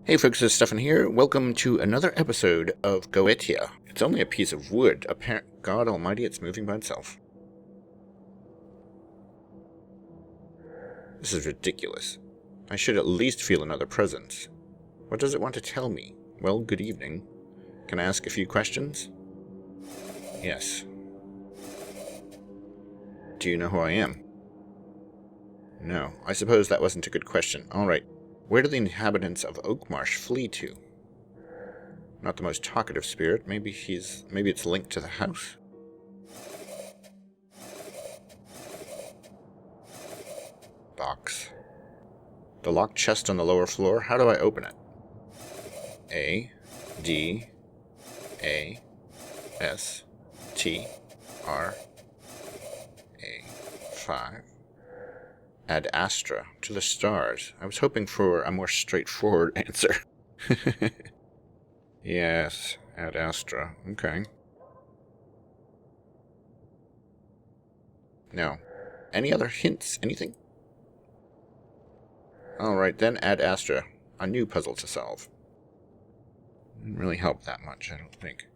Hey folks, it's Stephan here. Welcome to another episode of Goetia. It's only a piece of wood. God almighty, it's moving by itself. This is ridiculous. I should at least feel another presence. What does it want to tell me? Well, good evening. Can I ask a few questions? Yes. Do you know who I am? No. I suppose that wasn't a good question. Alright. Where do the inhabitants of Oakmarsh flee to? Not the most talkative spirit. Maybe it's linked to the house. Box. The locked chest on the lower floor. How do I open it? A, D, A, S, T, R, A, 5. Ad Astra, to the stars. I was hoping for a more straightforward answer. Yes, Ad Astra. Okay. No. Any other hints? Anything? Alright then, Ad Astra. A new puzzle to solve. Didn't really help that much, I don't think.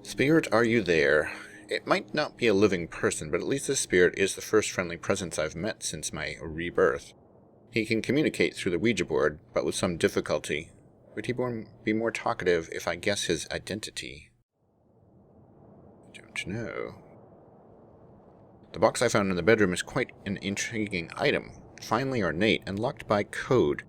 Spirit, are you there? It might not be a living person, but at least this spirit is the first friendly presence I've met since my rebirth. He can communicate through the Ouija board, but with some difficulty. Would he be more talkative if I guess his identity? I don't know. The box I found in the bedroom is quite an intriguing item, finely ornate and locked by code.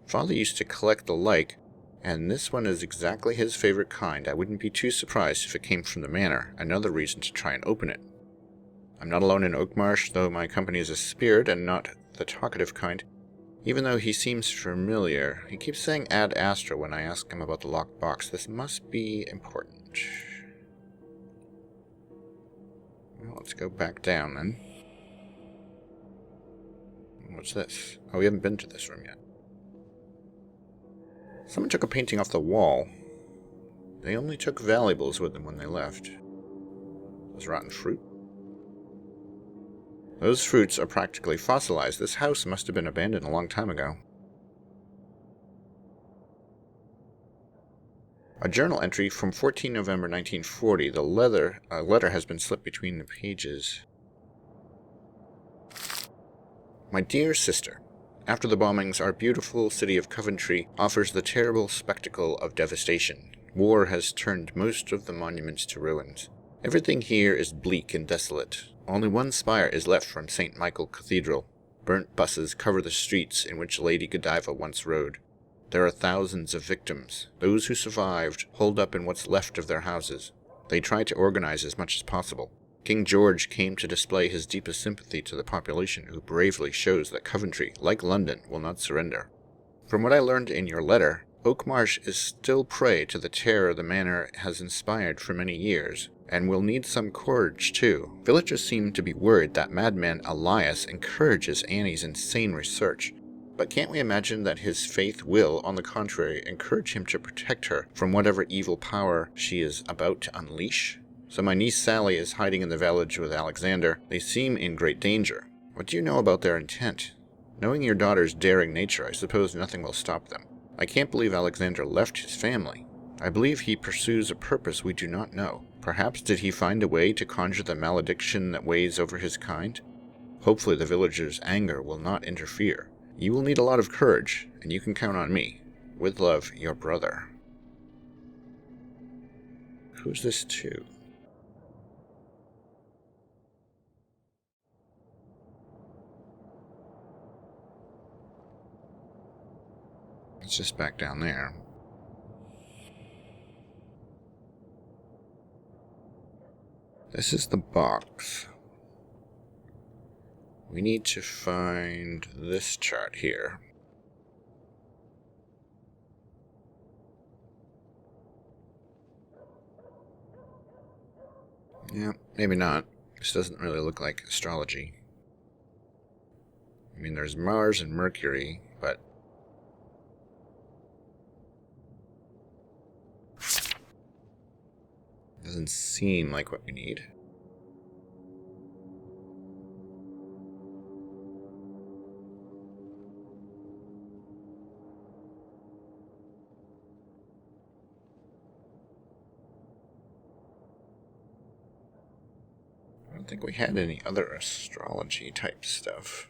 Father used to collect the like, and this one is exactly his favorite kind. I wouldn't be too surprised if it came from the manor, another reason to try and open it. I'm not alone in Oakmarsh, though my company is a spirit and not the talkative kind. Even though he seems familiar, he keeps saying Ad Astra when I ask him about the locked box. This must be important. Well, let's go back down then. What's this? Oh, we haven't been to this room yet. Someone took a painting off the wall. They only took valuables with them when they left. Those rotten fruit? Those fruits are practically fossilized. This house must have been abandoned a long time ago. A journal entry from 14 November 1940. A letter has been slipped between the pages. My dear sister, after the bombings, our beautiful city of Coventry offers the terrible spectacle of devastation. War has turned most of the monuments to ruins. Everything here is bleak and desolate. Only one spire is left from St. Michael Cathedral. Burnt buses cover the streets in which Lady Godiva once rode. There are thousands of victims. Those who survived holed up in what's left of their houses. They try to organize as much as possible. King George came to display his deepest sympathy to the population, who bravely shows that Coventry, like London, will not surrender. From what I learned in your letter, Oakmarsh is still prey to the terror the manor has inspired for many years, and will need some courage too. Villagers seem to be worried that madman Elias encourages Annie's insane research, but can't we imagine that his faith will, on the contrary, encourage him to protect her from whatever evil power she is about to unleash? So my niece Sally is hiding in the village with Alexander. They seem in great danger. What do you know about their intent? Knowing your daughter's daring nature, I suppose nothing will stop them. I can't believe Alexander left his family. I believe he pursues a purpose we do not know. Perhaps did he find a way to conjure the malediction that weighs over his kind? Hopefully the villagers' anger will not interfere. You will need a lot of courage, and you can count on me. With love, your brother. Who's this to? It's just back down there. This is the box. We need to find this chart here. Yeah, maybe not. This doesn't really look like astrology. I mean, there's Mars and Mercury, but doesn't seem like what we need. I don't think we had any other astrology type stuff.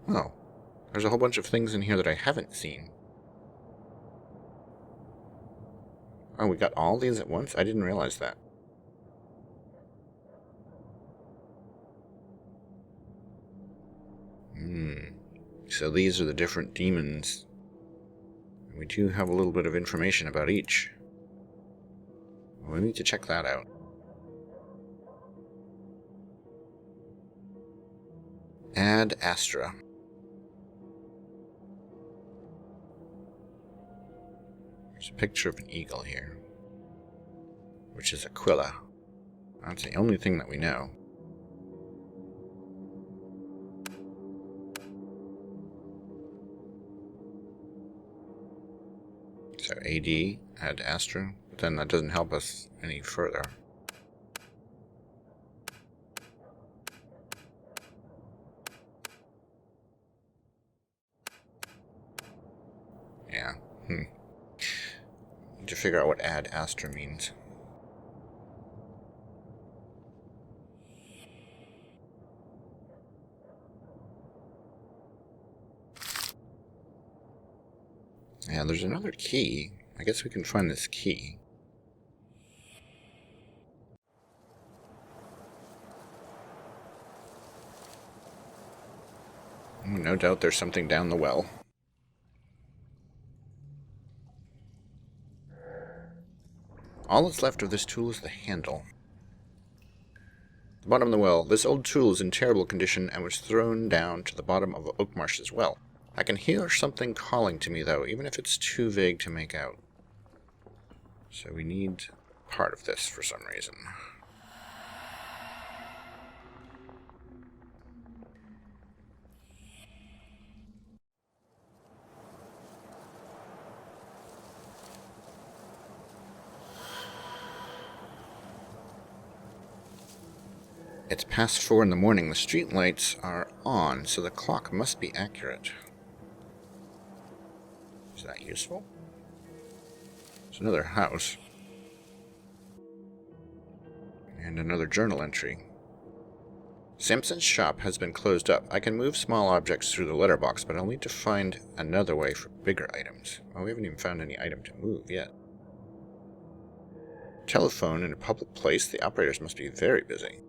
Oh, there's a whole bunch of things in here that I haven't seen. Oh, we got all these at once? I didn't realize that. So these are the different demons. We do have a little bit of information about each. We need to check that out. Ad Astra. There's a picture of an eagle here, which is Aquila. That's the only thing that we know. So AD, Ad Astra, but then that doesn't help us any further. Yeah, Need to figure out what Ad Astra means. Yeah, there's another key. I guess we can find this key. No doubt there's something down the well. All that's left of this tool is the handle. The bottom of the well. This old tool is in terrible condition and was thrown down to the bottom of Oakmarsh's well. I can hear something calling to me, though, even if it's too vague to make out. So we need part of this for some reason. It's past 4 in the morning. The street lights are on, so the clock must be accurate. Is that useful? It's another house. And another journal entry. Samson's shop has been closed up. I can move small objects through the letterbox, but I'll need to find another way for bigger items. Well, we haven't even found any item to move yet. Telephone in a public place. The operators must be very busy.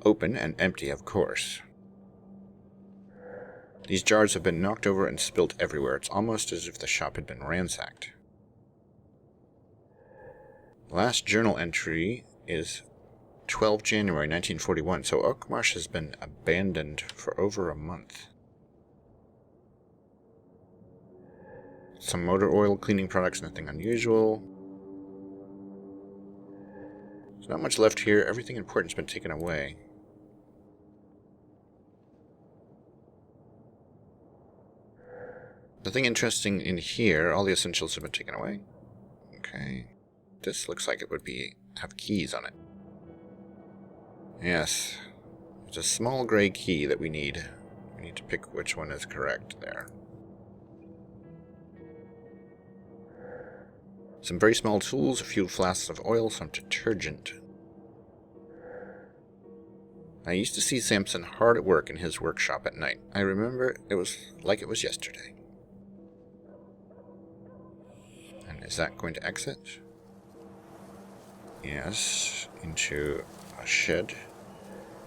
Open and empty, of course. These jars have been knocked over and spilt everywhere. It's almost as if the shop had been ransacked. Last journal entry is 12 January 1941, so Oakmarsh has been abandoned for over a month. Some motor oil, cleaning products, nothing unusual. There's not much left here. Everything important's been taken away. Nothing interesting in here. All the essentials have been taken away. Okay. This looks like it would have keys on it. Yes. There's a small gray key that we need. We need to pick which one is correct there. Some very small tools, a few flasks of oil, some detergent. I used to see Samson hard at work in his workshop at night. I remember it was like it was yesterday. And is that going to exit? Yes, into a shed.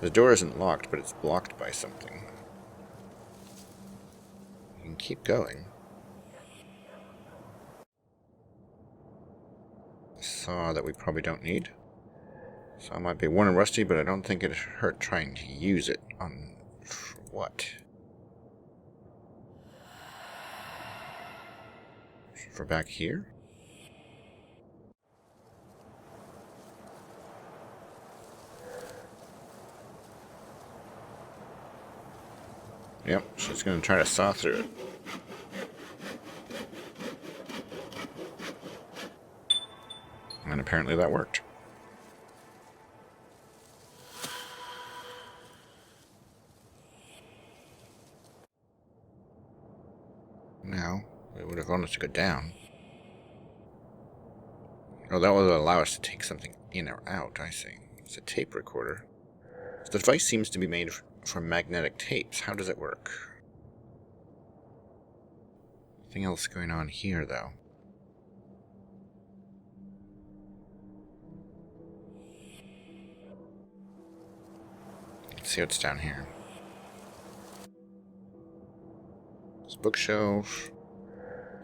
The door isn't locked, but it's blocked by something. You can keep going. A saw that we probably don't need. Saw might be worn and rusty, but I don't think it'd hurt trying to use it on for what? For back here? Yep, she's going to try to saw through it. And apparently that worked. Now, we would have wanted to go down. Oh, that will allow us to take something in or out, I see. It's a tape recorder. So the device seems to be made from magnetic tapes. How does it work? Nothing else going on here, though. Let's see what's down here. This bookshelf.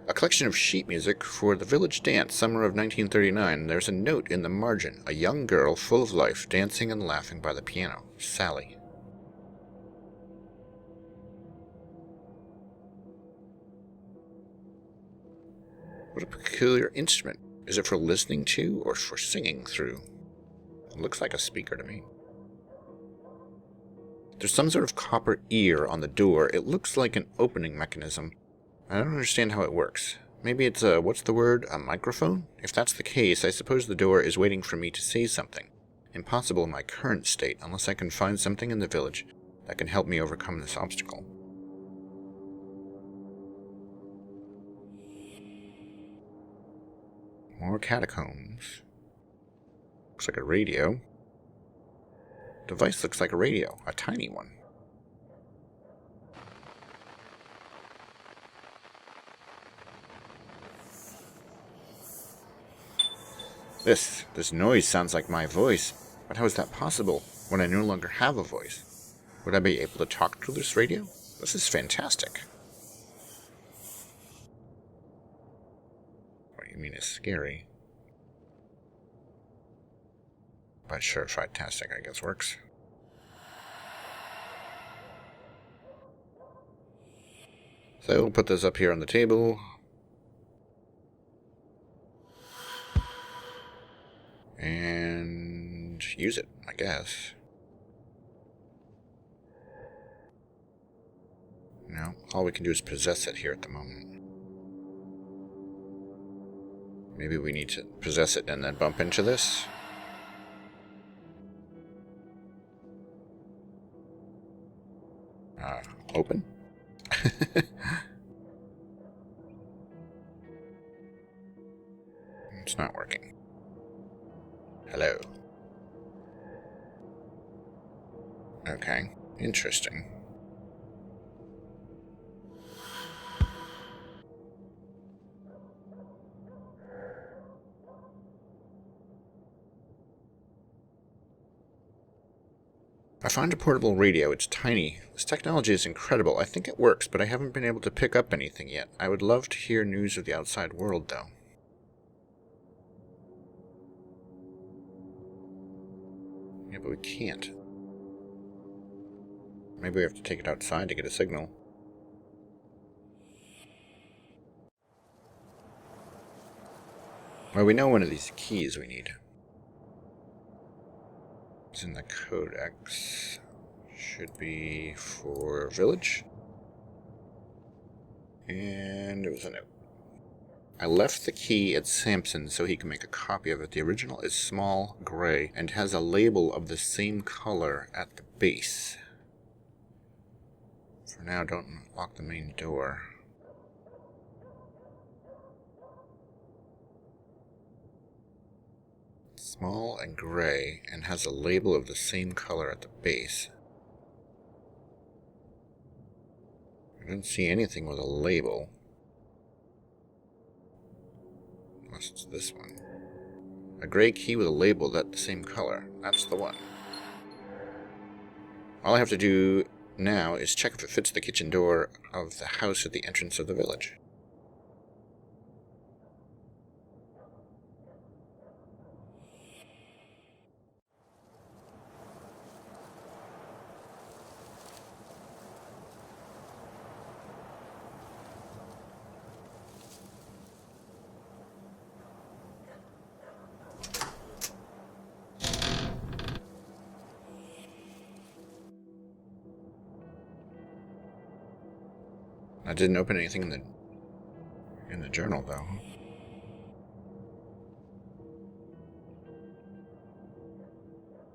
A collection of sheet music for the village dance, summer of 1939. There's a note in the margin. A young girl full of life, dancing and laughing by the piano. Sally. What a peculiar instrument. Is it for listening to or for singing through? It looks like a speaker to me. There's some sort of copper ear on the door. It looks like an opening mechanism. I don't understand how it works. Maybe it's a, what's the word, a microphone? If that's the case, I suppose the door is waiting for me to say something. Impossible in my current state, unless I can find something in the village that can help me overcome this obstacle. More catacombs. Looks like a radio. Device looks like a radio, a tiny one. This noise sounds like my voice, but how is that possible when I no longer have a voice? Would I be able to talk through this radio? This is fantastic. What you mean is scary? But sure, fantastic, I guess works. So we'll put this up here on the table. And use it, I guess. No, all we can do is possess it here at the moment. Maybe we need to possess it and then bump into this. Open? It's not working. Hello. Okay, interesting. I found a portable radio. It's tiny. This technology is incredible. I think it works, but I haven't been able to pick up anything yet. I would love to hear news of the outside world, though. Yeah, but we can't. Maybe we have to take it outside to get a signal. Well, we know one of these keys we need. It's in the codex. Should be for village. And it was a note. I left the key at Samson so he can make a copy of it. The original is small, gray, and has a label of the same color at the base. For now, don't lock the main door. Small and gray, and has a label of the same color at the base. I didn't see anything with a label. Unless it's this one. A gray key with a label that's the same color. That's the one. All I have to do now is check if it fits the kitchen door of the house at the entrance of the village. I didn't open anything in the journal, though.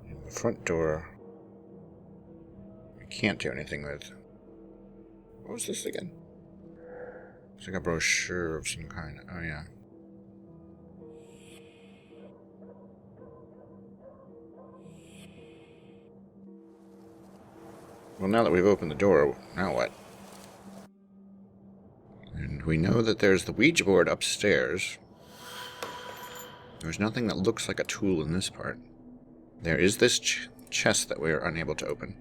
In the front door, we can't do anything with. What was this again? It's like a brochure of some kind. Oh, yeah. Well, now that we've opened the door, now what? And we know that there's the Ouija board upstairs. There's nothing that looks like a tool in this part. There is this chest that we are unable to open.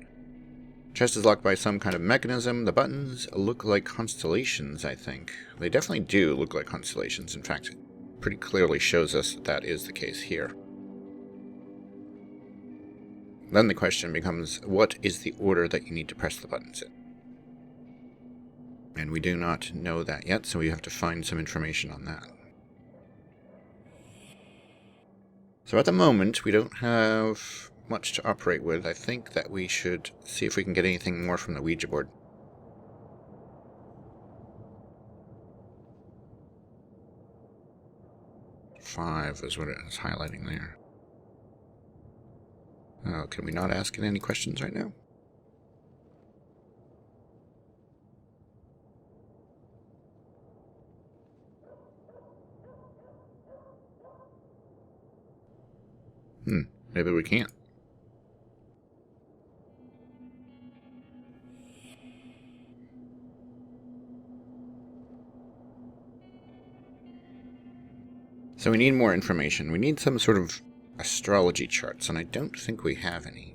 Chest is locked by some kind of mechanism. The buttons look like constellations, I think. They definitely do look like constellations. In fact, it pretty clearly shows us that that is the case here. Then the question becomes, what is the order that you need to press the buttons in? And we do not know that yet, so we have to find some information on that. So at the moment, we don't have much to operate with. I think that we should see if we can get anything more from the Ouija board. Five is what it is highlighting there. Oh, can we not ask it any questions right now? Maybe we can't. So we need more information. We need some sort of astrology charts, and I don't think we have any.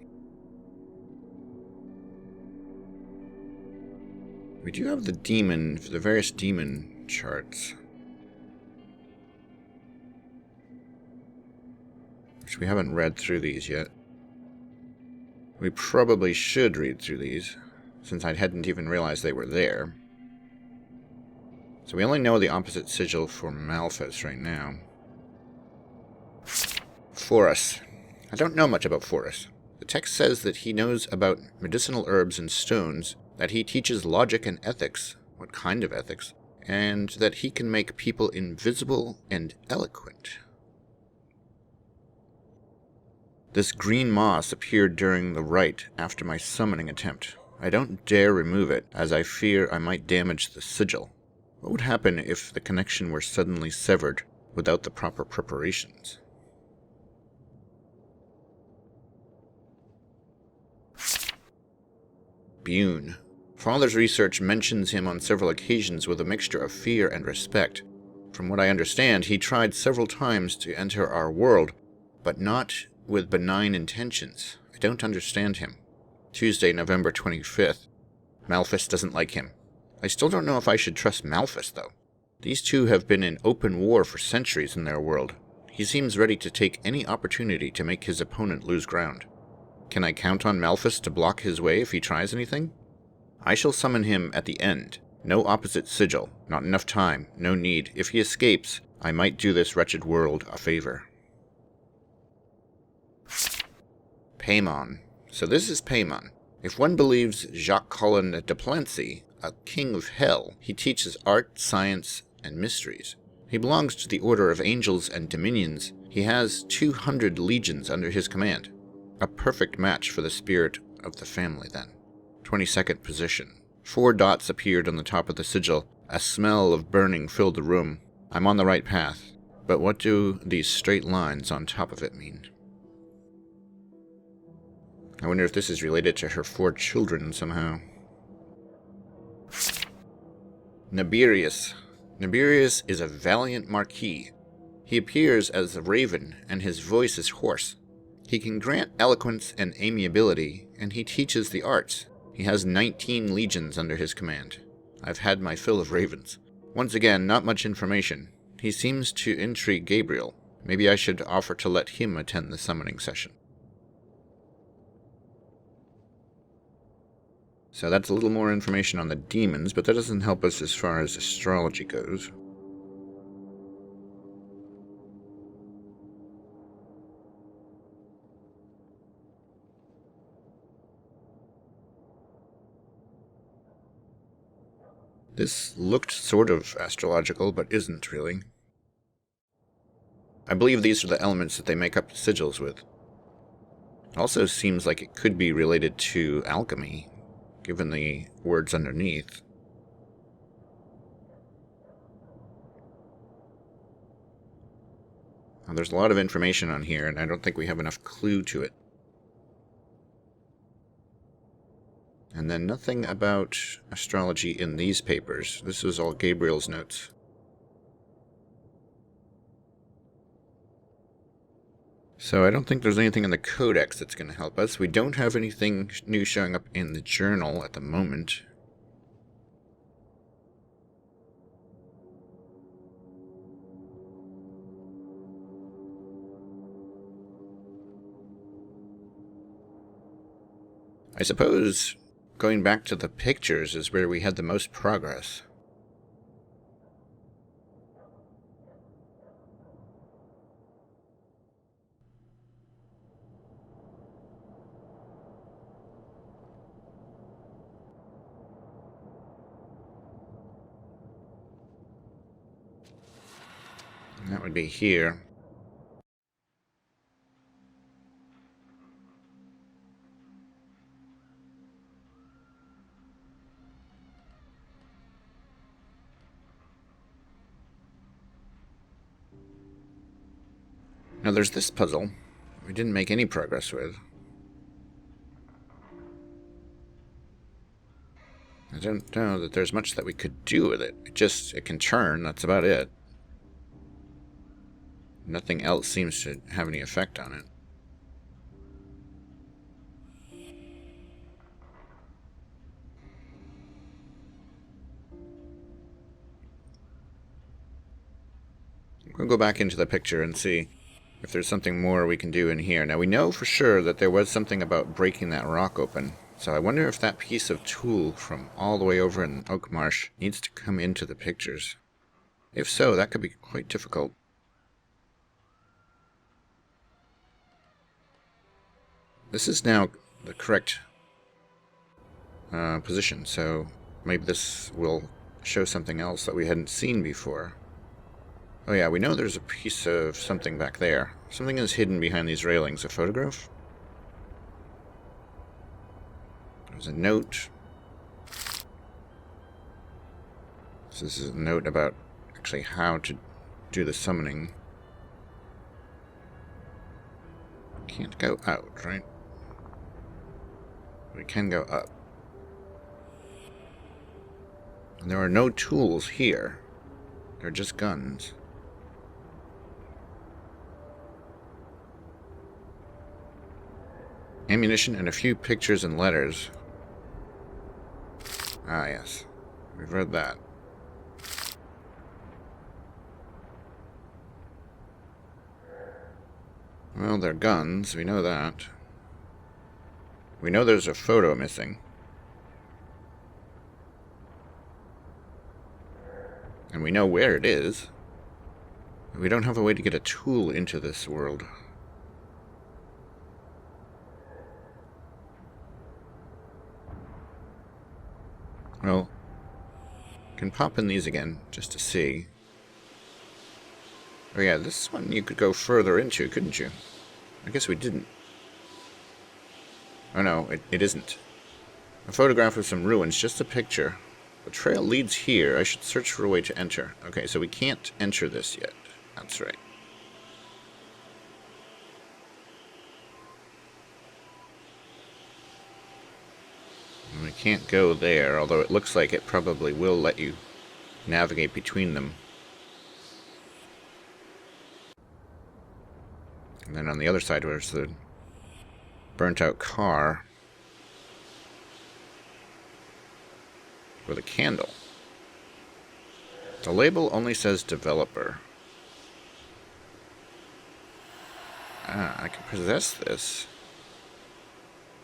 We do have the demon, the various demon charts. Which we haven't read through these yet. We probably should read through these, since I hadn't even realized they were there. So we only know the opposite sigil for Malphus right now. Forus. I don't know much about Forus. The text says that he knows about medicinal herbs and stones, that he teaches logic and ethics, what kind of ethics, and that he can make people invisible and eloquent. This green moss appeared during the rite after my summoning attempt. I don't dare remove it, as I fear I might damage the sigil. What would happen if the connection were suddenly severed without the proper preparations? Bune. Father's research mentions him on several occasions with a mixture of fear and respect. From what I understand, he tried several times to enter our world, but not with benign intentions. I don't understand him. Tuesday, November 25th. Malphus doesn't like him. I still don't know if I should trust Malphus, though. These two have been in open war for centuries in their world. He seems ready to take any opportunity to make his opponent lose ground. Can I count on Malphus to block his way if he tries anything? I shall summon him at the end. No opposite sigil. Not enough time. No need. If he escapes, I might do this wretched world a favor. Paimon. So this is Paimon. If one believes Jacques-Colin de Plancy, a king of hell, he teaches art, science, and mysteries. He belongs to the Order of Angels and Dominions. He has 200 legions under his command. A perfect match for the spirit of the family, then. 22nd position. 4 dots appeared on the top of the sigil. A smell of burning filled the room. I'm on the right path. But what do these straight lines on top of it mean? I wonder if this is related to her 4 children somehow. Nabirius. Nabirius is a valiant marquis. He appears as a raven, and his voice is hoarse. He can grant eloquence and amiability, and he teaches the arts. He has 19 legions under his command. I've had my fill of ravens. Once again, not much information. He seems to intrigue Gabriel. Maybe I should offer to let him attend the summoning session. So that's a little more information on the demons, but that doesn't help us as far as astrology goes. This looked sort of astrological, but isn't really. I believe these are the elements that they make up the sigils with. It also seems like it could be related to alchemy, given the words underneath. Now, there's a lot of information on here, and I don't think we have enough clue to it. And then nothing about astrology in these papers. This was all Gabriel's notes. So I don't think there's anything in the codex that's going to help us. We don't have anything new showing up in the journal at the moment. I suppose going back to the pictures is where we had the most progress. And that would be here. Now there's this puzzle we didn't make any progress with. I don't know that there's much that we could do with it. It can turn, that's about it. Nothing else seems to have any effect on it. We'll go back into the picture and see if there's something more we can do in here. Now we know for sure that there was something about breaking that rock open. So I wonder if that piece of tool from all the way over in Oak Marsh needs to come into the pictures. If so, that could be quite difficult. This is now the correct position, so maybe this will show something else that we hadn't seen before. Oh yeah, we know there's a piece of something back there. Something is hidden behind these railings. A photograph? There's a note. So this is a note about actually how to do the summoning. Can't go out, right? We can go up. And there are no tools here. They're just guns. Ammunition and a few pictures and letters. Ah, yes. We've read that. Well, they're guns. We know that. We know there's a photo missing. And we know where it is. We don't have a way to get a tool into this world. Well, can pop in these again, just to see. Oh yeah, this one you could go further into, couldn't you? I guess we didn't. Oh no, it isn't. A photograph of some ruins, just a picture. The trail leads here. I should search for a way to enter. Okay, so we can't enter this yet. That's right. And we can't go there, although it looks like it probably will let you navigate between them. And then on the other side was the burnt-out car with a candle. The label only says developer. Ah, I can possess this,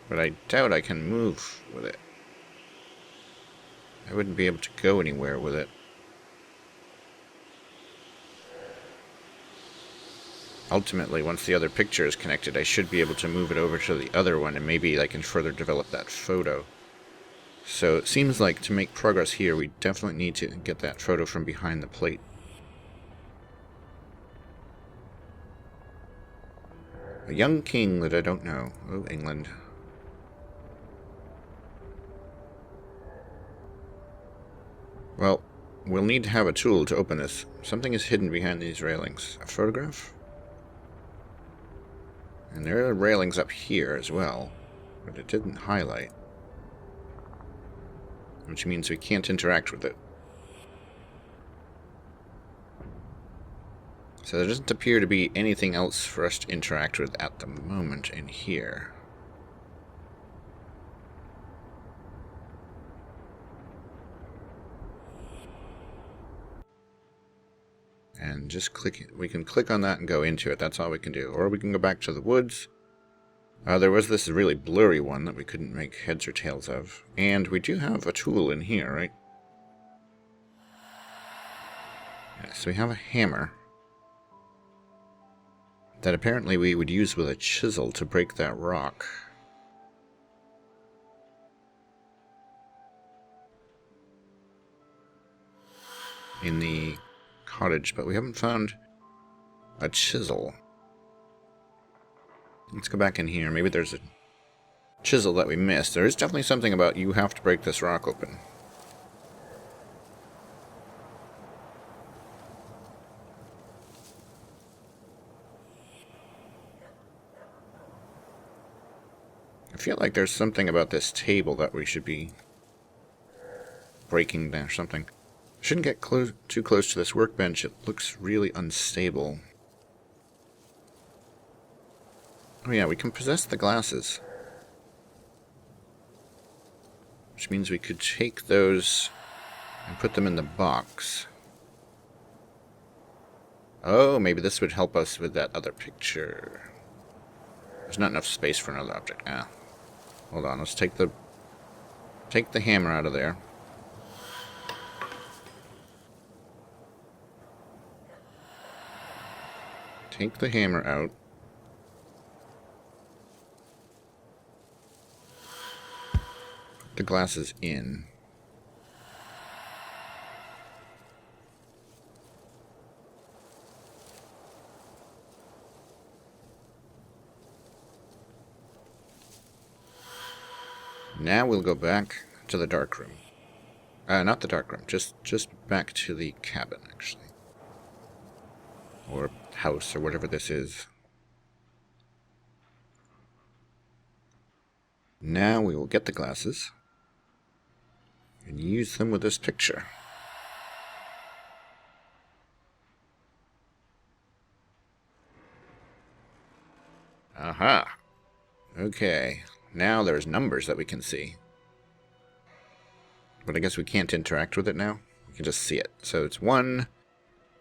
but I doubt I can move with it. I wouldn't be able to go anywhere with it. Ultimately, once the other picture is connected, I should be able to move it over to the other one, and maybe I can further develop that photo. So it seems like to make progress here, we definitely need to get that photo from behind the plate. A young king that I don't know. Oh, England. Well, we'll need to have a tool to open this. Something is hidden behind these railings. A photograph? And there are railings up here as well, but it didn't highlight. which means we can't interact with it. So there doesn't appear to be anything else for us to interact with at the moment in here. And just click, we can click on that and go into it. That's all we can do. Or we can go back to the woods. There was this really blurry one that we couldn't make heads or tails of. And we do have a tool in here, right? Yes, we have a hammer that apparently we would use with a chisel to break that rock. In the cottage, but we haven't found a chisel. Let's go back in here. Maybe there's a chisel that we missed. There is definitely something about you have to break this rock open. I feel like there's something about this table that we should be breaking or something. Shouldn't get too close to this workbench. It looks really unstable. Oh yeah, we can possess the glasses. Which means we could take those and put them in the box. Oh, maybe this would help us with that other picture. There's not enough space for another object. Ah. Hold on, let's take the hammer out of there. Take the hammer out. Put the glasses in. Now we'll go back to the dark room. Not the dark room, just back to the cabin, actually. Or house, or whatever this is. Now we will get the glasses and use them with this picture. Aha! Okay, now there's numbers that we can see. But I guess we can't interact with it now. We can just see it. So it's 1,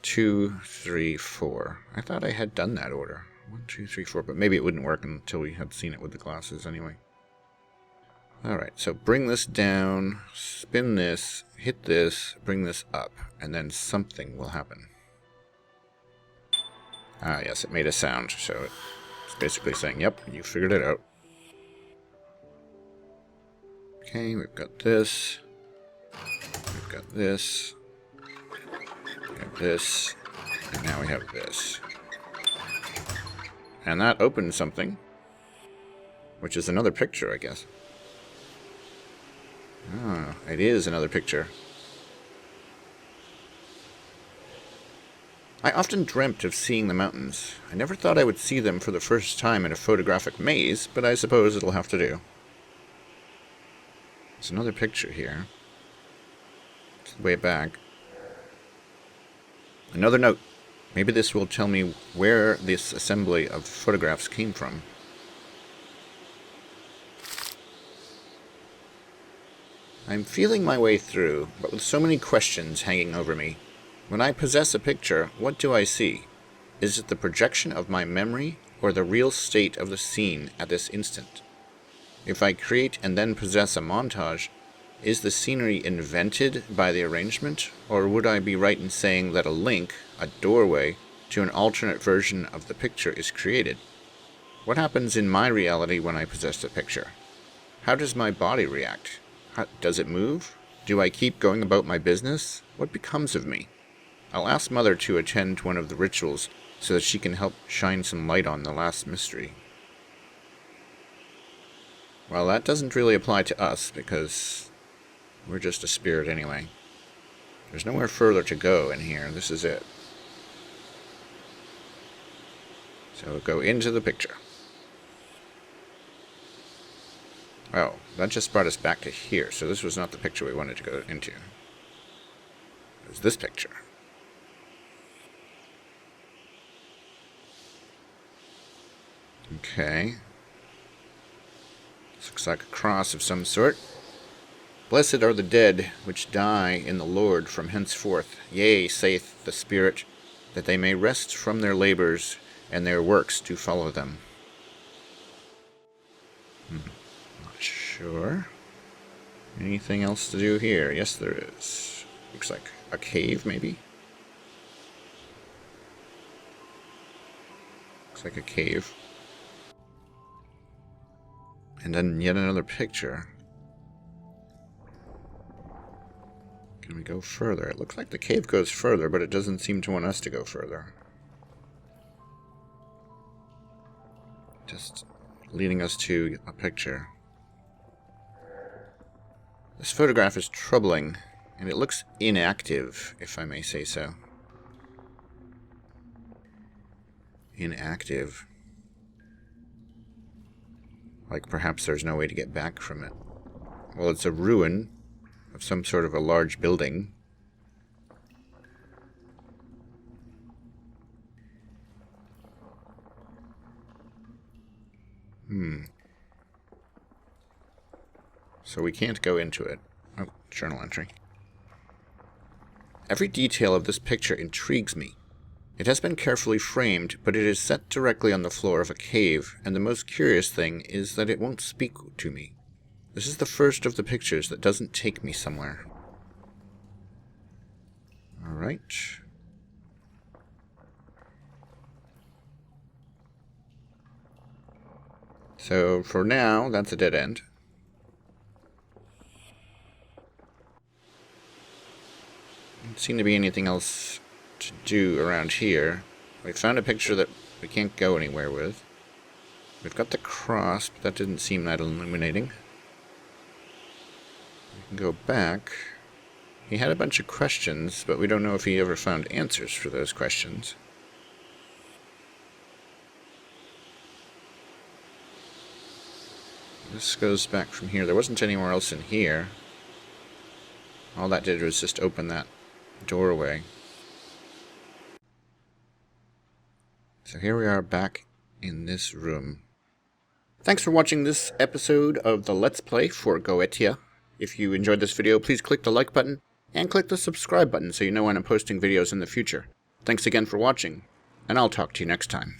2, 3, 4. I thought I had done that order. 1, 2, 3, 4, but maybe it wouldn't work until we had seen it with the glasses anyway. Alright, so bring this down, spin this, hit this, bring this up, and then something will happen. Ah, yes, it made a sound, so it's basically saying, yep, you figured it out. Okay, we've got this. We've got this. We have this. And now we have this. And that opens something. Which is another picture, I guess. Ah, it is another picture. I often dreamt of seeing the mountains. I never thought I would see them for the first time in a photographic maze, but I suppose it'll have to do. There's another picture here. It's way back. Another note. Maybe this will tell me where this assembly of photographs came from. I'm feeling my way through, but with so many questions hanging over me. When I possess a picture, what do I see? Is it the projection of my memory, or the real state of the scene at this instant? If I create and then possess a montage, is the scenery invented by the arrangement, or would I be right in saying that a link, a doorway, to an alternate version of the picture is created? What happens in my reality when I possess a picture? How does my body react? Does it move? Do I keep going about my business? What becomes of me? I'll ask Mother to attend one of the rituals so that she can help shine some light on the last mystery. Well, that doesn't really apply to us, because we're just a spirit anyway. There's nowhere further to go in here. This is it. So we'll go into the picture. Oh, That just brought us back to here, so this was not the picture we wanted to go into. It was this picture. Okay. This looks like a cross of some sort. Blessed are the dead which die in the Lord from henceforth. Yea, saith the Spirit, that they may rest from their labors, and their works do follow them. Not sure. Anything else to do here? Yes, there is. Looks like a cave, maybe? Looks like a cave. And then yet another picture. Can we go further? It looks like the cave goes further, but it doesn't seem to want us to go further. Just leading us to a picture. This photograph is troubling, and it looks inactive, if I may say so. Inactive. Like perhaps there's no way to get back from it. Well, it's a ruin of some sort of a large building. So we can't go into it. Oh, journal entry. Every detail of this picture intrigues me. It has been carefully framed, but it is set directly on the floor of a cave, and the most curious thing is that it won't speak to me. This is the first of the pictures that doesn't take me somewhere. Alright. So, for now, that's a dead end. Doesn't seem to be anything else to do around here. We found a picture that we can't go anywhere with. We've got the cross, but that didn't seem that illuminating. We can go back. He had a bunch of questions, but we don't know if he ever found answers for those questions. This goes back from here. There wasn't anywhere else in here. All that did was just open that doorway. So here we are back in this room. Thanks for watching this episode of the Let's Play for Goetia. If you enjoyed this video, please click the like button and click the subscribe button so you know when I'm posting videos in the future. Thanks again for watching, and I'll talk to you next time.